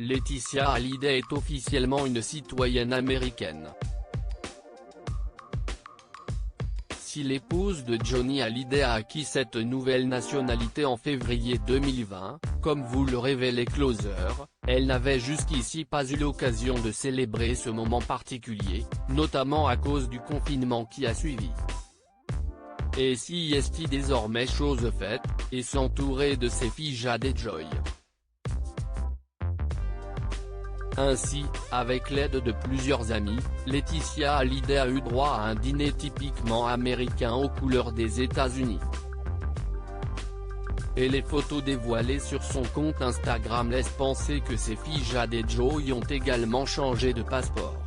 Laetitia Hallyday est officiellement une citoyenne américaine. Si l'épouse de Johnny Hallyday a acquis cette nouvelle nationalité en février 2020, comme vous le révélait Closer, elle n'avait jusqu'ici pas eu l'occasion de célébrer ce moment particulier, notamment à cause du confinement qui a suivi. Et si est désormais chose faite, et s'entourer de ses filles Jade et Joy. Ainsi, avec l'aide de plusieurs amis, Laetitia Hallyday a eu droit à un dîner typiquement américain aux couleurs des États-Unis. Et les photos dévoilées sur son compte Instagram laissent penser que ses filles Jade et Joy ont également changé de passeport.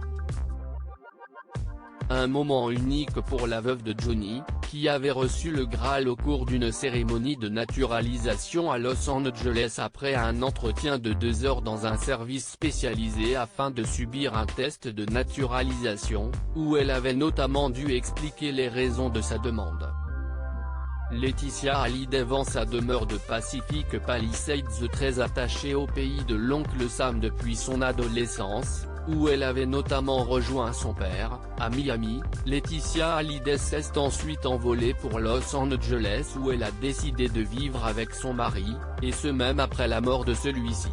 Un moment unique pour la veuve de Johnny, qui avait reçu le Graal au cours d'une cérémonie de naturalisation à Los Angeles après un entretien de 2 heures dans un service spécialisé afin de subir un test de naturalisation, où elle avait notamment dû expliquer les raisons de sa demande. Laetitia Hallyday vend sa demeure de Pacific Palisades très attachée au pays de l'oncle Sam depuis son adolescence, où elle avait notamment rejoint son père, à Miami. Laetitia Hallyday s'est ensuite envolée pour Los Angeles où elle a décidé de vivre avec son mari, et ce même après la mort de celui-ci.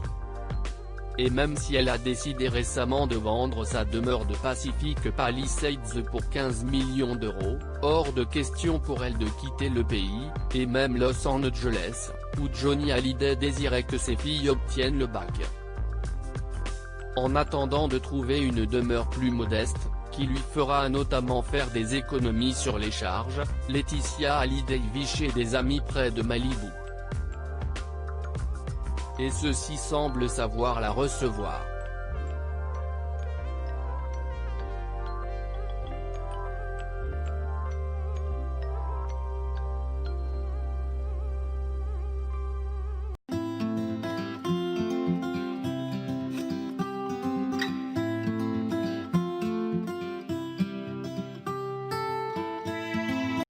Et même si elle a décidé récemment de vendre sa demeure de Pacific Palisades pour 15 millions d'euros, hors de question pour elle de quitter le pays, et même Los Angeles, où Johnny Hallyday désirait que ses filles obtiennent le bac. En attendant de trouver une demeure plus modeste, qui lui fera notamment faire des économies sur les charges, Laetitia Hallyday vit chez des amis près de Malibu. Et ceux-ci semblent savoir la recevoir.